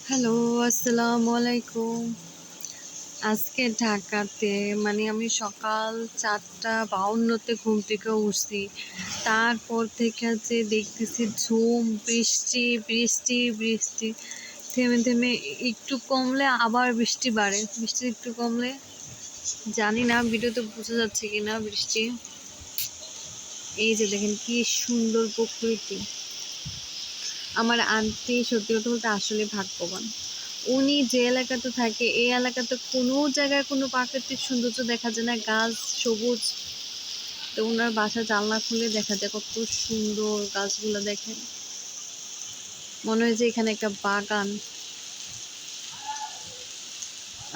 Hello, আসসালামু আলাইকুম। আজকে ঢাকাতে আমি সকাল ৪:৫২ তে ঘুম থেকে উঠছি। তারপর থেকে যে দেখতেছি ঝুম বৃষ্টি, বৃষ্টি, বৃষ্টি। থেমে, থেমে একটু কমলে আবার বৃষ্টি বাড়ে। বৃষ্টি একটু কমলে জানি না ভিডিওতে বোঝা যাচ্ছে কিনা বৃষ্টি। এই যে দেখেন কি সুন্দর প্রকৃতি। আমার আন্টি সত্যি কথা বলতে আসলে ভাগ্যবান। উনি যে এলাকাতে থাকে এই এলাকাতে কোনো জায়গায় কোনো প্রাকৃতিক সৌন্দর্য দেখা যায় না, গাছ সবুজ। তো ওনার বাসার জানলা খুলে দেখা যায় কত সুন্দর গাছগুলো, দেখেন মনে হয় যে এখানে একটা বাগান।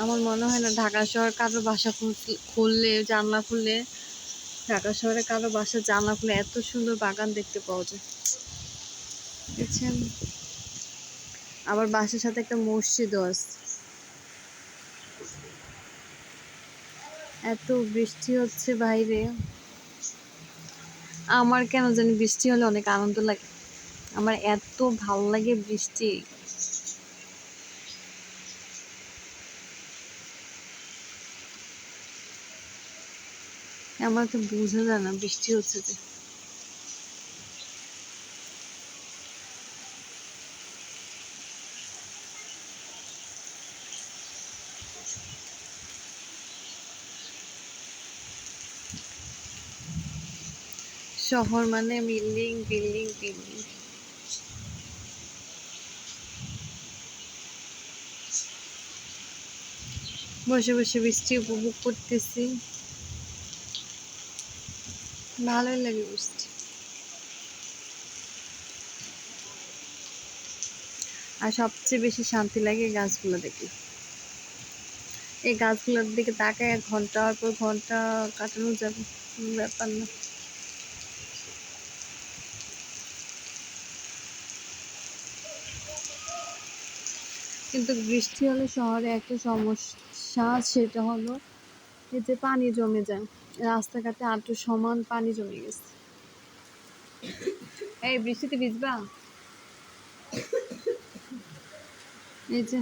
আমার মনে হয় না ঢাকা শহর কারো বাসা খুললে জানলা খুললে, ঢাকা শহরে কারো বাসার জানলা খুলে এত সুন্দর বাগান দেখতে পাওয়া যায়, বুঝছেন। আবার বাসার সাথে একটা মসজিদও আছে। এত বৃষ্টি হচ্ছে বাইরে, আমার কেন জানি বৃষ্টি হলে অনেক আনন্দ লাগে। আমার এত ভাল লাগে বৃষ্টি। আমার তো বোঝা যায় না বৃষ্টি হচ্ছে যে। শহর মানে বিল্ডিং, বিল্ডিং, বিল্ডিং। বসে বসে বৃষ্টি উপভোগ করতেছি, ভালোই লাগে বৃষ্টি। আর সবচেয়ে বেশি শান্তি লাগে গাছগুলো দেখে। এই গাছগুলোর দিকে তাকায় ঘন্টার পর ঘন্টা কাটানো যাবে, কোনো ব্যাপার না। কিন্তু বৃষ্টি হলে শহরে একটা সমস্যা, সেটা হলো এই যে পানি জমে যায় রাস্তাঘাটে, হাঁটু সমান পানি জমে গেছে। এই বৃষ্টিতে ভিজবা? এই যে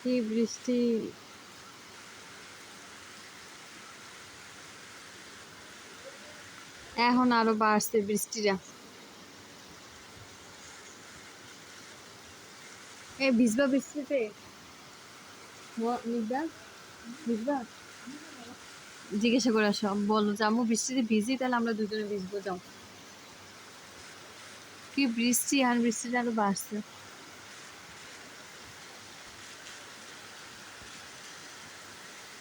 কি বৃষ্টি! এখন আরো বাড়ছে বৃষ্টিটা। এই ভিজবা বৃষ্টিতে? ভিজবা? ভিজবা? জিজ্ঞাসা করে আসো, বলো যে আম্মু বৃষ্টিতে ভিজি, তাহলে আমরা দুজনে ভিজবো, যাও। কি বৃষ্টি, আর বৃষ্টিটা আরো বাড়ছে।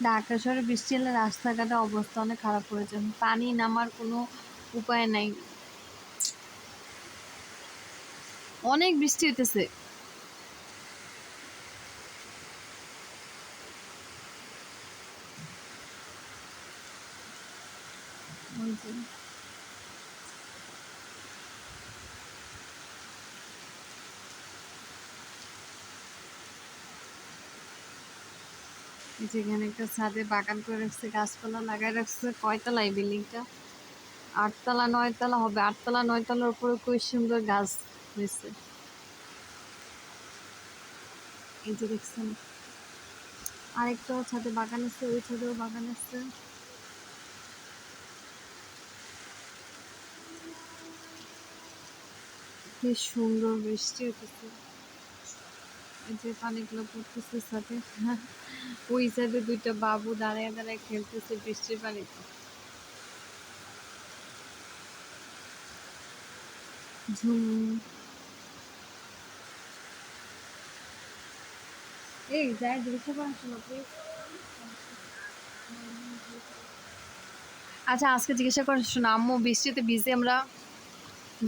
ঢাকা শহরে বৃষ্টি হলে রাস্তাঘাটের অবস্থা অনেক খারাপ হয়ে যায়, পানি নামার কোনো উপায় নাই, অনেক বৃষ্টি হইতেছে। যেখানে একটা ছাদে বাগান করে রাখছে, গাছপালা লাগাই রাখছে। কয়তলা এই বিল্ডিংটা? 8 তলা 9 তলা হবে। 8 তলা 9 তলার উপরে খুব সুন্দর গাছ হয়েছে। এই যে দেখছেন, আরেকটা ছাদে বাগান আছে, ওই ছাদেও বাগান আছে। কি সুন্দর বৃষ্টি হতেছে, এই যে পানিগুলো পড়তেছে ছাদে। ওই সাইডে দুইটা বাবু দাঁড়ায় দাঁড়ায় খেলতেছে বৃষ্টির পানিতে। ঝুম। এই যাই জিজ্ঞাসা করার শোনো প্লিজ। আচ্ছা, আজকে জিজ্ঞাসা করার শোনো, আম্মু বৃষ্টিতে ভিজে আমরা,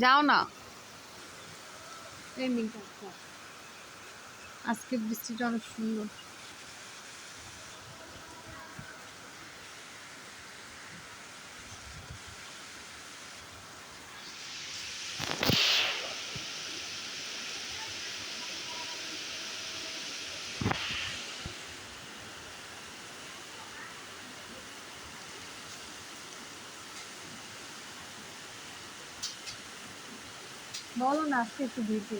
যাও না। এই মিনিট, আজকে বৃষ্টিটা অনেক সুন্দর। বলো না, আজকে একটু ভিজে।